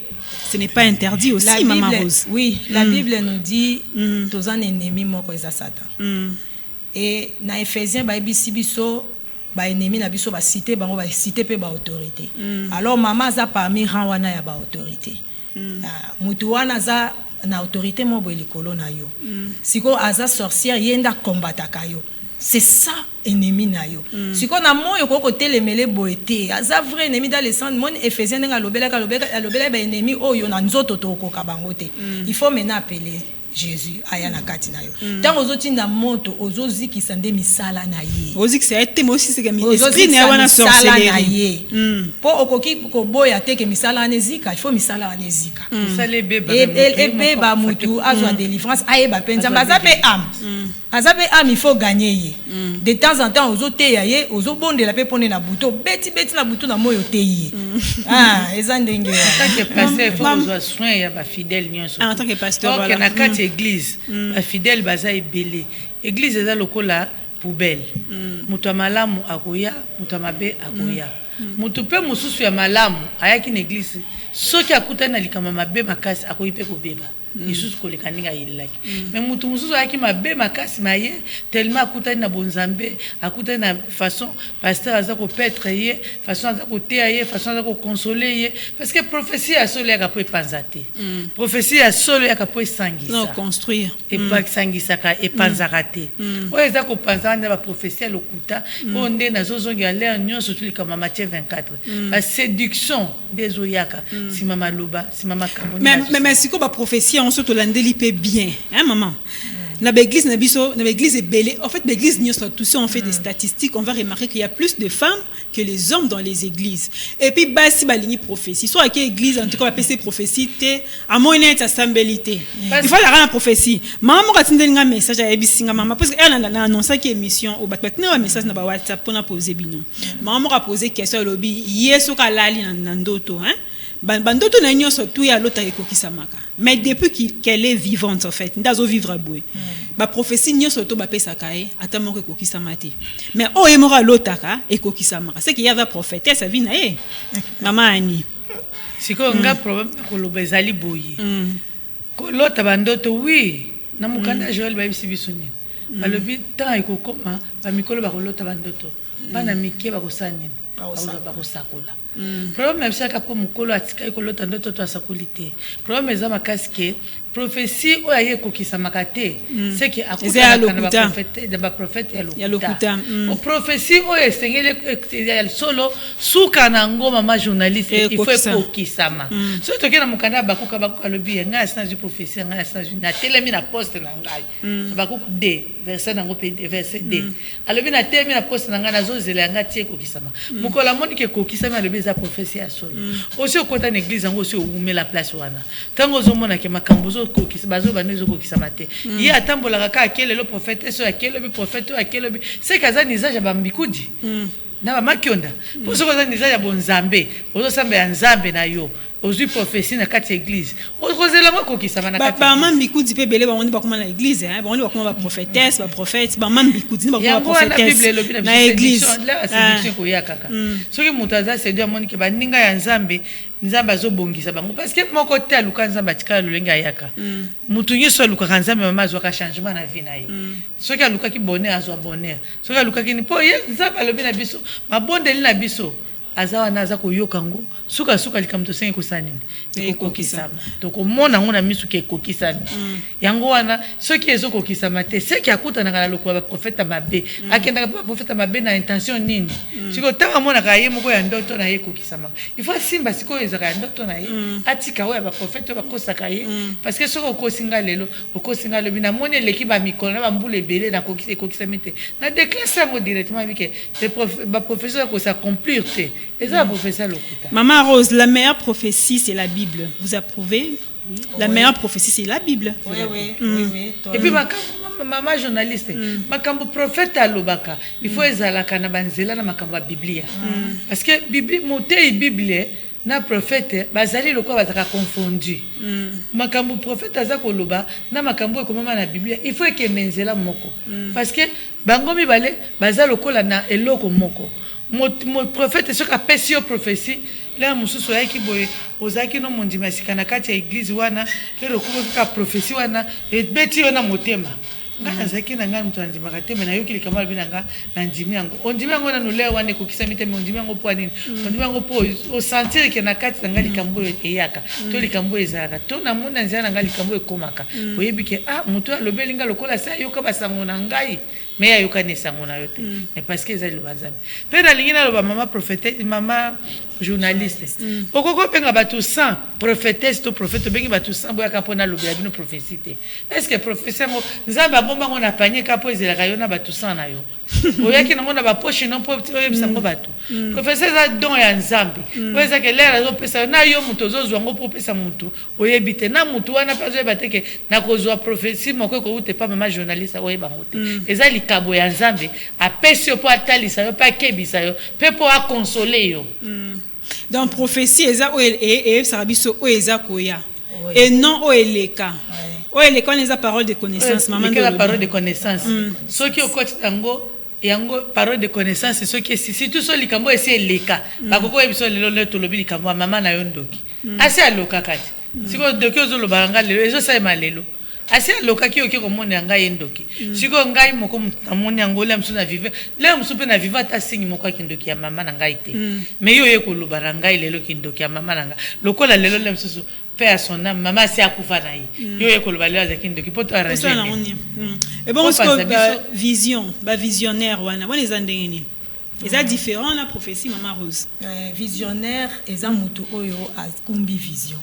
Ce n'est pas interdit aussi la maman Bible, Rose. Oui, la Bible nous dit tous un ennemi moko eza Satan. Et dans Ephésiens ba ibisi biso ba ennemi na biso ba cité bango ba cité pe ba autorité. Alors maman za parmi rang wana ya ba autorité. Mutu wana za na autorité mo bo likolo na yo. Siko aza sorcière yenda combataka yo. C'est ça ennemi na yo. Siko na moyo ko telemele boete. Aza vrai ennemi dans le sang mon Ephésiens nga lobela ba ennemi o yo na nzoto to ko kabangote. Il faut maintenant appeler Jésus ayana kati na yo. Tant ozotinda moto ozoziki sande misala na ye. Oziki c'est été moi aussi c'est que esprit na wana sorcellerie. Po okoki ko boya te ke misala anezika, il faut misala anezika. Misala beba. Et beba mutu azwa délivrance ayeba penza bazape am. Azape am il faut gagner ye. De temps en temps ozote ya ye, ozobonde la pe pone na buto, beti na buto na moyo te ye. Ah, ezandenge. Tant que pasteur il faut besoin soin ya ba fidèle nyonso. En tant que pasteur voilà. Église, la fidèle baza ebele. Église eza lokola poubelle. Mutu malamu akoya, mutu mabe akoya. Mutu pe mususu ya malamu ayaki na église. Soki akutana likama mabe makasi akoyipe ko beba. Yesus ko lekaninga yelaki. Mais mutu mususu ayaki mabe makasi maye tellement akutani na bonzambe, akutani na façon pasteur aza ko petre ye, façon aza ko teaye, façon aza ko consoler ye parce que prophétie a solo yaka po epanzate. Prophétie a solo yaka po sangisa. Non construire. Et pas sangisa ka epanzarate. Oyo eza ko panza na ba prophétie lokuta, onde na zozongi a l'air nyonso tuli kama Matthieu 24. La séduction des oyaka, si mama loba, si mama kaboni. Mais siko ba prophétie on se to landeli pe bien, hein maman. na l'église est belle. En fait, l'église tout ça, on fait des statistiques, on va remarquer qu'il y a plus de femmes que les hommes dans les églises. Et puis basi balingi prophétie. Soit que l'église en tout cas va passer prophétie à moyen de stabilité. Il faut la rendre prophétie. Maman m'a dit un message à ebisinga maman parce qu'elle a annoncé que émission au batbatna un message na ba WhatsApp pour na poser bino. Maman m'a posé question lobby yeso kalali na ndoto hein. Bandoto na nyo surtout ya lota ekokisamaka. Mais depuis qu'elle est vivante en fait, ndazo vivre boy. Ba prophétie nyo surtout ba pesa kae atamoko ekokisamate. Mais o emora lotaka ekokisamaka. C'est qu'il y a la prophétesse sa vie na ye. Maman ani. Siko nga problème ko lobezali boyi. Ko lota bandoto oui, na mukanda Joël ba bisibisuni. Ba lobi temps ekokoma ba mikolo ba ko lota bandoto. Bana mike ba ko sanene. Ba ko sakola. Problème même si akapo mukolo atika ekolota ndoto to asakulite. Problème ezama kaske prophétie o aye kokisa makate c'est que akuta na prophète ya lokuta. O prophétie o esengele ya solo suka na ngoma ma journaliste il faut kokisama. So to kena mukanda bakuka lobi nga sans prophétie nga sans na telemi na poste na ngai. Bakuka D verset na ngope verset D. Alobi na telemi na poste na nga na zozela nga tie kokisama. Mukola moni ke kokisama lobi za prophétie ya solo. Aussi au côté l'église ngo aussi oume la place wana. Tango zo mona ke makambo kokisa bazo banezo kokisa mate ye atambola kaka akele le prophète so akele le prophète akele c'est kaza nizaja bambikudi na makionda pour ce kaza nizaja bonzambe ozo sambe ya nzambe na yo ozu prophétie na kati église ozela ngo kokisa na kati ba mambikudi pe bele ba on ba koma na église hein ba on ba koma ba prophétesse ba prophète ba mambikudi ba koma prophétesse na église la séduction ko ya kaka soki mutaza séduire moni ke ba ninga ya nzambe nzamba zo bongisa bango parce que moko te aluka nzamba tikala lolenga yaka mutu nyeso aluka nzamba mama zo ka changement na vie na ye soki aluka ki bonheur azo bonheur soki aluka ki ni po ye nzamba lobi na biso mabondeli na biso azawa naza koyoka ngo suka likamto sengi kusani ekokisama to komona ngona misu ke kokisami yango wana soki ezo kokisama te seki akuta na lokwa ba prophète mabe akenda ba prophète mabe na intention nini siko tanga mona ka ye moko ya ndoto na ye kokisama il faut simba siko ezaka ya ndoto na ye atika wa ba prophète ba kosaka ye parce que soko kosinga lelo okosinga lobi na moni leki ba mikolo na ba mbule belé na kokisama te na déclencher ngo directement bike ba professeur ko s'accomplir te. Maman Rose, la meilleure prophétie, c'est la Bible. Vous approuvez? La meilleure prophétie, c'est la Bible. Oui. Et puis, maman journaliste, makambo prophète alobaka, il faut ezalaka na banzela na makambo biblia. Parce que Bible, moté Bible, na prophète, bazali loko bazaka confondu. Makambo prophète azako loba, na makambo ekomama na Biblia, il faut que menzela moko. Parce que bangomi bale, bazali loko la na eloko moko. Mon prophète ce qu'a pesé aux prophéties là mususu yaki boye ozaki no mondima sikana kati ya église wana le recours ka prophétie wana et beti wana motema ngana zaki na ngana mtu andima kateme na yoki likamala binanga na ndimi yango ondimi yango na nule wana ko kisamite ondimi yango po nini ondimi yango po o sentir que na kati ngali kambo eyaka to likambo ezaka to na mona nzana ngali kambo ekomaka oyebi ke mutu alobelinga lokola sa yoka basango na ngai mais ayoka nesango na yote mais parce que ezali banzambe pe na lingina lo ba mama prophète mama journaliste okoko penga batu 100 prophétesse to prophète bengi batu 100 boya kapona lo bia bino prophétie est-ce que professeur nzamba bomba ngona panye kapo ezela kayona batu 100 na yo oyaki na ngona ba poche non po oyebisa ngo batu professeur za don ya nzambe oyeza ke lera zo pesa na yo muto zo zwango po pesa mutu oyebite na mutu wana pa zo bateke na kozwa prophétie moko ko ute pa mama journaliste oyeba ngote ezali kabo ya nzambe apesi po atalisa yo pa kebisa yo pe po a consoler yo. Dans prophétie eza et sarabiso o eza koya et non o eleka o eleka les paroles de connaissance maman de la parole de connaissance ce qui au côté tango yango parole de connaissance ce qui si tout so likambo esi eleka bakoko ebiso lelo le to lobi likambo mama na yo ndoki asi aloka kati siko doki ozolo baranga lelo ezo sa malelo asi aloka ki oki komona ngai endoki siko ngai moko amoni angola msu na vive le msu pe na vive ata singi moko kindoki ya mama na ngai te mais yo yeko lobara ngai lelo kindoki ya mama na ngai lokola lelo le msu pe a son âme mama si akufa na yi yo yeko lobala za kindoki poto arranger et bon que vision ba visionnaire wana les andengeni eza différent la prophétie maman Rose visionnaire eza mutu oyo akumbi vision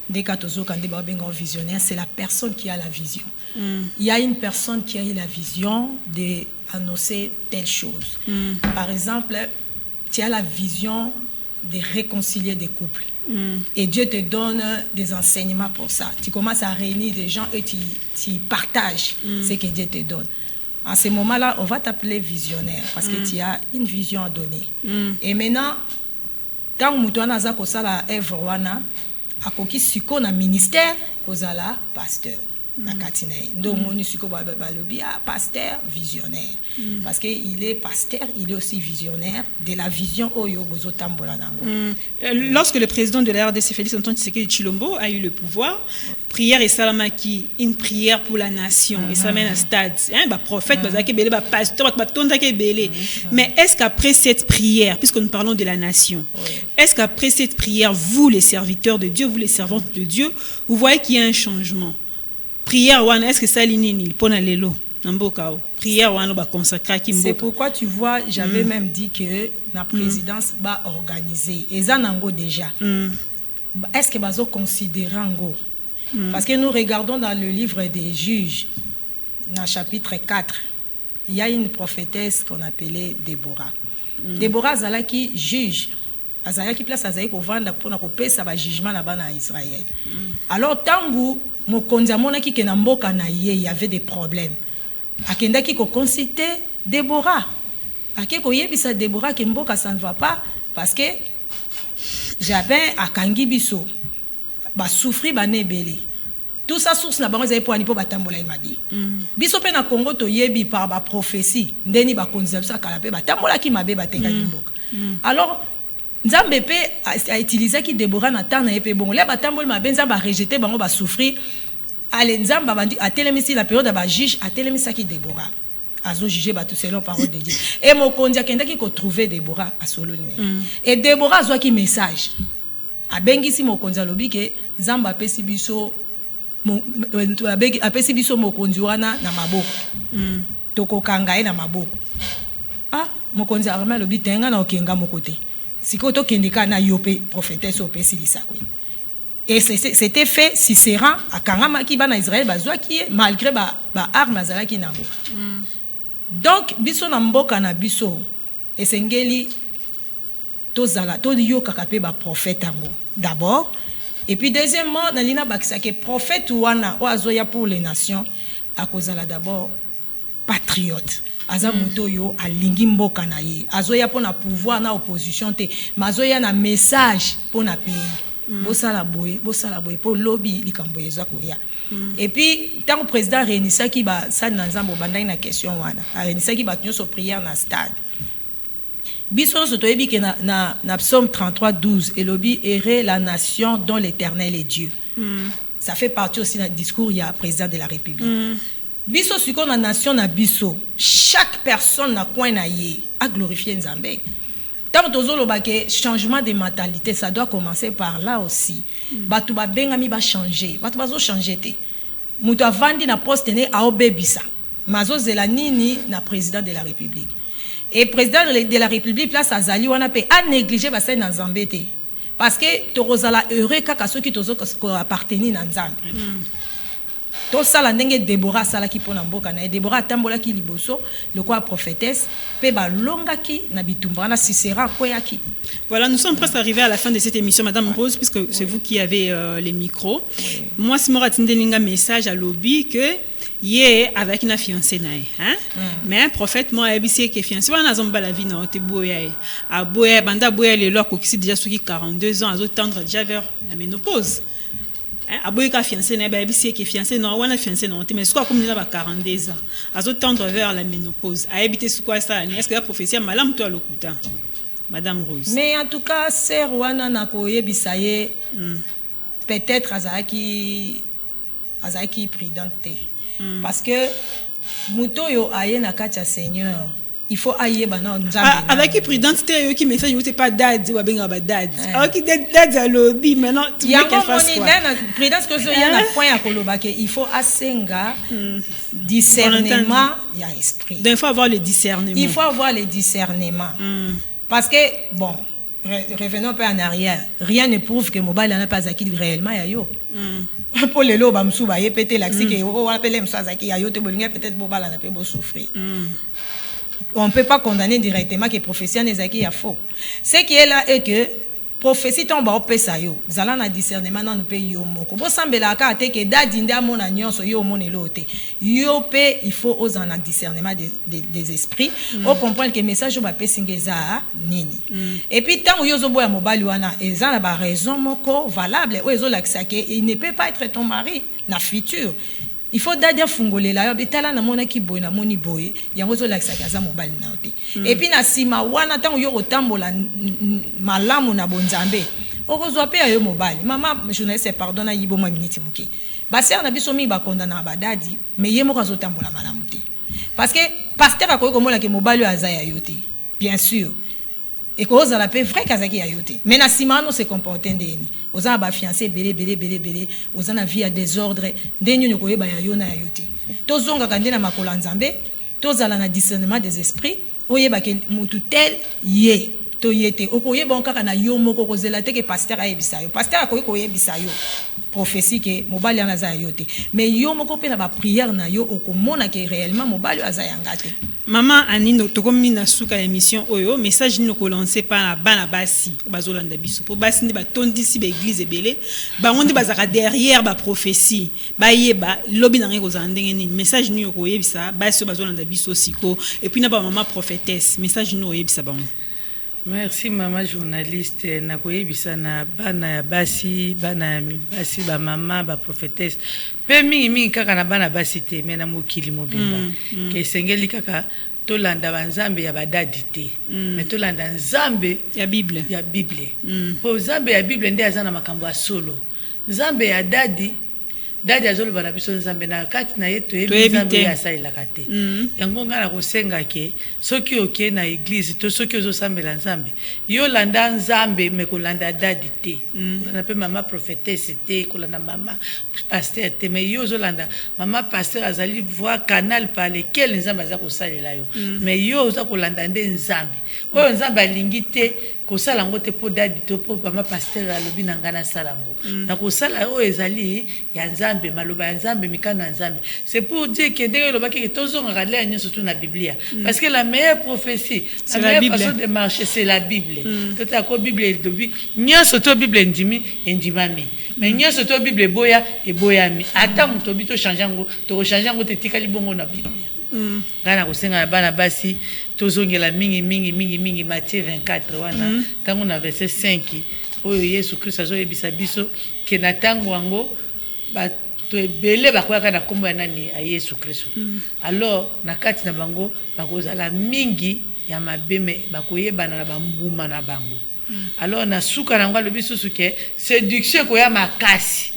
des katozo quand des babenga visionnaire, c'est la personne qui a la vision. Il y a une personne qui a eu la vision d'annoncer telle chose. Par exemple, tu as la vision de réconcilier des couples. Et Dieu te donne des enseignements pour ça. Tu commences à réunir des gens et tu partages ce que Dieu te donne. En ce moment-là, on va t'appeler visionnaire parce que tu as une vision à donner. Et maintenant, tant que tu as la œuvre, akoki siko na ministère kozala pasteur na katina ndo moni siko balobi pasteur visionnaire parce que il est pasteur, il est aussi visionnaire de la vision oyo bozotambola nango. Lorsque le président de la RDC Félix Antoine Tshisekedi Tshilombo a eu le pouvoir, prière et salamaki, une prière pour la nation et ça mène à stade ba prophète bazaki belé ba pasteur ba tondaki belé. Mais est-ce qu'après cette prière, puisque nous parlons de la nation, est-ce qu'après cette prière, vous les serviteurs de Dieu, vous les servantes de Dieu, vous voyez qu'il y a un changement? Prière wana, est-ce que ça l'inini pona lelo nambokao? Prière wana ba consacrer ki mboka. C'est pourquoi tu vois, j'avais même dit que la présidence va organiser et ça nango déjà. Est-ce que bazo considérer ngo? Parce que nous regardons dans le livre des Juges, dans chapitre 4, il y a une prophétesse qu'on appelait Déborah. Déborah zalaki juge. Azalaki place azali ko vanda pona ko pesa ba jugement na bana Israël. Alors tangu mokonzi amonaki ke na mboka na ye, il y avait des problèmes. Akendaki ko consulter Déborah. Ake ko yebisa Déborah ke mboka ça ne va pas parce que Jabin akangi biso ba souffrir ba nebele. Tout ça source na bango ezali po ani po batambola imadi. Biso pe na Congo to yebi par ba prophétie ndeni ba konzi biso kala pe batambola ki mabe batekaki mboka. Alors Nzambe pe a utilisé qui Déborah na temps na epé bon les batambol ma benza ba rejeter bango ba souffrir ale Nzamba bandi a telemisi la période ba juge a telemisa qui Déborah azo juger ba tout selon parole de Dieu et mokonzi akenda ki ko trouver Déborah a solo et Déborah zo ki message a bengisi mokonzi alobi ke Nzamba pesi biso apesi biso mokonzi wana na maboko tokokanga na maboko mokonzi vraiment alobi tenga na okenga mokote. Sikoto kendika na yope prophétesse opesi lisakwe. Et c'était fait Sisera akangama ki bana Israël bazwa ki malgré ba arme azala ki nango. Donc biso na mboka na biso esengeli tozala to yoka kape ba prophète ango d'abord et puis deuxièmement na lina bakisa ke prophète wana o azoya pour les nations akozala d'abord patriote. Aza muto yo alingi mboka na ye azoya pona pouvoir na opposition te mazoya na message pona pays bosala boye po lobby likambo ezwa koya et puis tant que président réunisaki ba sa na nzambo bandai na question wana réunisaki ba nyonso prière na stade biso so toyebi ke na psaume 33:12 et lobby errer la nation dont l'Éternel est Dieu. Ça fait partie aussi du discours il y a président de la République. Biso siko na nation na biso, chaque personne na coin na ye a glorifié Nzambe. Tant tozolo ba ke changement de mentalité, ça doit commencer par là aussi. Batu ba bengami ba changer, batu bazo changer te. Mutu avandi na poste ne a obebisa. Mazo zela nini na président de la République. Et président de la République place azali wana pe a négliger ba sa na Nzambe te. Parce que torozala heureux kaka soki tozo ko appartenir na Nzambe. Tout ça la ndenge Déborah sala ki pona mboka na Déborah tambola ki liboso le quoi prophétesse pe ba longa ki na bitumba na Sisera koyaki. Voilà, nous sommes presque arrivés à la fin de cette émission, Madame Rose, puisque c'est vous qui avez les micros. Moi, si moi un message à lobby que hier avec une fiancée hein mais un prophète moi abissé qui fiancé on a zomba la vie na oteboya a boya banda boya les lois qui déjà sur 42 ans à tendre déjà vers la ménopause. Aboye ka fiancé na ba bisi ke fiancé non wana fiancé non mais soit comme na ba 42 ans azo tendre vers la ménopause a habité sur quoi ça est-ce que la prophétie malam to lokuta Madame Rose. Mais en tout cas sœur wana na ko yebisa ye peut-être azaki prudente parce que muto yo aye na kati ya Seigneur il faut ailler bana Nzambe avec prudence te yo ki message vous pas dad wa benga ba dad ok dad à lobby maintenant tu veux qu'elle fasse quoi prudence que il y a un point à koloba que il faut asenga discernement il y a esprit donc il faut avoir le discernement parce que bon revenons pas en arrière. Rien ne prouve que mobile n'a pas acquis réellement yayo. Pour les lots, bamsou ba yépété l'axi que on appelle msazaki yayo te bolinga peut-être mobile n'a pas souffrir. On ne peut pas condamner directement que profession des acquis à faux. Ce qui est là est que prophétie tombe au pesa yo. Zala na discernement dans le pays yo moko. Bo sambela ka te ke dadi nda mona nyonso yo mona lote. Yo pe il faut aux en discernement des esprits. On comprendre que message ba pesingeza nini. Et puis tant yo zo boya mobali wana eza na ba raison moko valable. O ezo lakisa ke il ne peut pas être ton mari na futur. Il faut d'ailleurs fungoler là betala na mona ki boy na moni boy yango zo lakisa kaza mobile na ote. Et puis na sima wana tango yo otambola malamu na bonzambe okozwa pe ayo mobile mama journaliste pardon na yibo ma minute muke baser na biso mi ba condamna ba dadi mais ye moko azotambola malamu te parce que pasteur akoyi komola ke mobile aza ya yote bien sûr et cause la paix vrai kazaki ya yote mais na sima no se comporter ndeni oza ba fiancé belé oza na vie à désordre ndeni nyoko yeba ya yona ya yote tozonga kandena makola nzambe tozala na discernement des esprits oyeba ke mutu tel ye to yete okoyeba kaka na yo moko kozela te ke pasteur ayebisa yo pasteur akoyi koyebisa yo prophétie ke mobali anaza yote mais yo moko pe na ba prière na yo okomona ke réellement mobali aza yanga te. Maman Anino tokomi na suka émission oyo message ni ko lancer par la bana basi bazolanda biso po basi ni ba tondisi ba église ebele ba ngondi bazaka derrière ba prophétie ba yeba lobi na ngeko za ndenge ni message ni ko yebisa basi bazolanda biso siko et puis na ba maman prophétesse message ni ko yebisa ba. Merci maman journaliste na koyebisa na bana basi ba mama ba prophétesse pe mingi kaka na bana basi te mais na mokili mobimba ke sengeli kaka tolanda banzambe ya badadi te mais tolanda nzambe ya bible po nzambe ya bible nde azana makambo ya solo nzambe ya dadi azoloba na biso nzambe na kati na ye toyebi nzambe ya asalelaka te yango nga na kosenga ke soki oke na église to soki ozosambela nzambe yo landa nzambe me kolanda dadi te kolanda mpe mama prophétesse te kolanda mama pasteur te me yo ozolanda mama pasteur azali voix canal par lequel nzambe aza kosalela yo me yo oza kolanda nde nzambe oyo nzambe alingi te kosala ngo te po dadi to po mama pasteur alobi na nga nasala ngo na kosala oyo ezali ya nzambe maloba ya nzambe mikano ya nzambe c'est pour dire que ndenge olobaki ke tozongaka lela nyonso tu na biblia parce que la meilleure prophétie la meilleure façon de marcher c'est la bible tota ko bible elobi nyonso to bible endimami mais nyonso to bible eboyami ata moto obi to change ngo to change ngo te tikali bongo na biblia ngana kosenga na bana basi tozongela mingi Matthieu 24 wana tango na verset 5 oyo Yesu Kristo azoyebisa biso ke na tango wango bato ebele bakoyaka na kombo ya nani ya Yesu Kristo alors na kati na bango bakozala mingi ya mabeme bakoyebana na bambuma na bango alors na suka na ngalo bisusu ke séduction koya makasi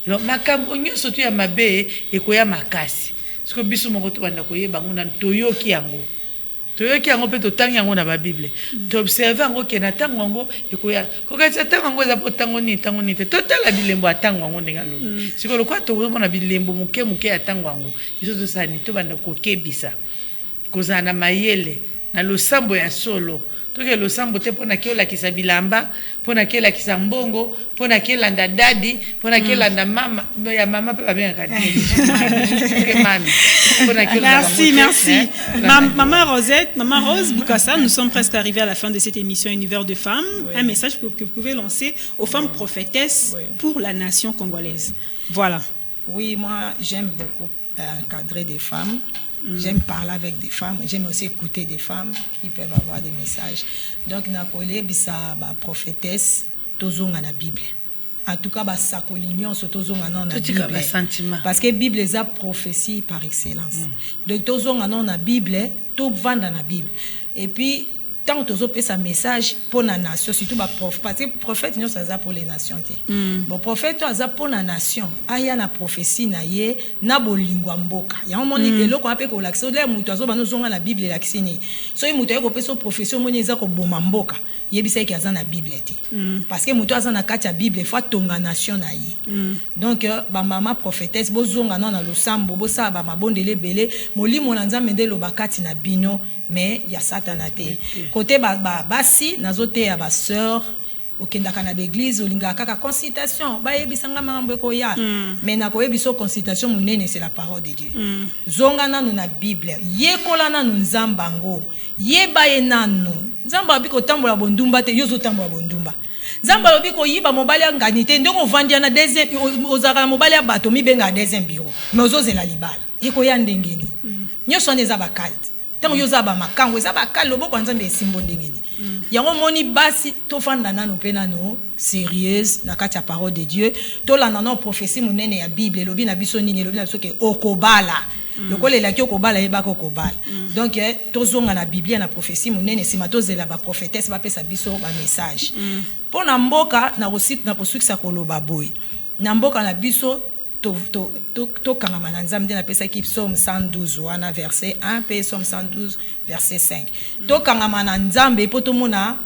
lo makambo nyonso tu ya mabe ekoya makasi siko biso moko to banda koyeba ngona toyoki yango pe totangi yango na ba bible to observe yango ke na tango yango ekoya kokatsa tango yango za potango ni te totala bilembo atango yango ndenga lo siko lokwa to mona bilembo muke ya tango yango iso to sani to banda kokebisa kozana mayele na losambo ya solo toke losambo te pona ke olakisa bilamba pona ke olakisa mbongo pona ke landa dadi pona ke landa mama ya mama pe ba bien kadi merci maman Rose Bukassa, nous sommes presque arrivés à la fin de cette émission Univers de femmes. Un message que vous pouvez lancer aux femmes prophétesses pour la nation congolaise. Voilà. Oui, moi j'aime beaucoup encadrer des femmes. J'aime parler avec des femmes, j'aime aussi écouter des femmes qui peuvent avoir des messages. Donc, nakole bisa ba prophétesse tozonga na Bible. En tout cas, ba sakolignon so tozonga na Bible. Parce que Bible est la prophétie par excellence. Donc tozonga na Bible, to vanda na Bible. Et puis tant que tu as un message pour la nation, surtout le prophète, parce que le prophète, nous sommes pour les nations. Le prophète, tu as pour la nation. Il y a une prophétie, il y a une lingua mboka. Il y a un moment où il y a l'accès, il y a la Bible, il y a une prophétie, il y a yebisa ki aza na Bible te. Parce que muto aza na kati ya Bible faut tonga nation na ye. Donc ba mama prophétesse bozonga na losambo bosa ba mabondele belé molimo na nzambe nde lo bakati na bino mais ya satana te. Côté basi nazote ya ba sœur okendaka na l'église olinga kaka consultation ba yebisanga mambo ko ya mais na ko yebiso consultation munene c'est la parole de Dieu. Zonga nanu na Bible yekola nanu nzambango yeba ye nanu nzamba biko tambola bondumba te yozo tambola bondumba nzamba biko yiba mobali ngani te ndongo vandia na deuxième ozaka mobali bato mi benga deuxième bureau mais ozozela libala yeko ya ndengeni nyoso neza bakalti tango yoza ba makango eza bakali loboko nzambe esimbo ndengeni yango moni basi to fanda nanu pe nanu sérieuse na kati ya parole de Dieu to la nanu prophétie munene ya Bible lobi na biso nini lobi na biso ke okobala lokola la ki okobala yeba ko okobala donc tozonga na Bible na prophétie munene sima tozela ba prophétesse ba pesa biso ba message po na mboka na kosukisa koloba boy na mboka na biso to kangama na nzambe na pesa ki Psaume 112 wana verset 1 pe Psaume 112 verset 5 to kangama na nzambe po to mona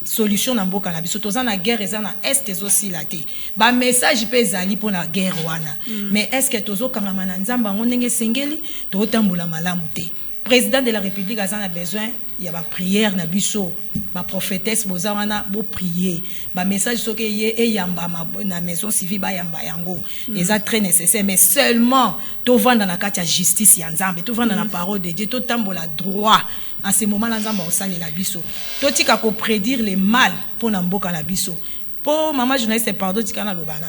solution na mboka na biso toza na guerre eza na est aussi la te ba message pe zali po na guerre wana mais est-ce que tozo kangama na nzambe ngo ndenge sengeli to tambola malamu te. Président de la République a besoin il y a ba prière na biso ba prophétesse boza wana bo prier ba message soke ye e yamba na maison civile ba yamba yango eza très nécessaire mais seulement to vanda na kati ya justice ya nzambe to vanda na parole de Dieu to tambola droit en ce moment la nzamba osali la biso to tika ko prédire le mal pour na mboka la biso po mama journaliste pardon tika na lobana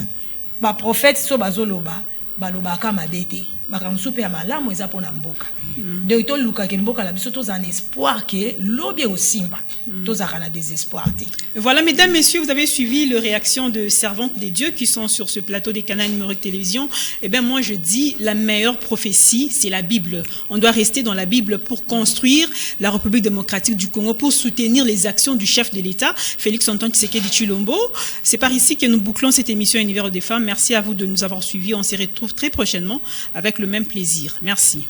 ba prophète so bazoloba balobaka mabete makamsu pe ya malamu eza pona mboka de to luka ke mboka la biso toza un espoir que lobi osimba toza kana désespoir te. Voilà mesdames messieurs, vous avez suivi les réactions de servantes des dieux qui sont sur ce plateau des canaux numériques télévision. Et bien moi je dis la meilleure prophétie c'est la Bible. On doit rester dans la Bible pour construire la République démocratique du Congo, pour soutenir les actions du chef de l'État Félix Antoine Tshisekedi Tshilombo. C'est par ici que nous bouclons cette émission Univers des femmes. Merci à vous de nous avoir suivis. On se retrouve très prochainement avec le même plaisir. Merci.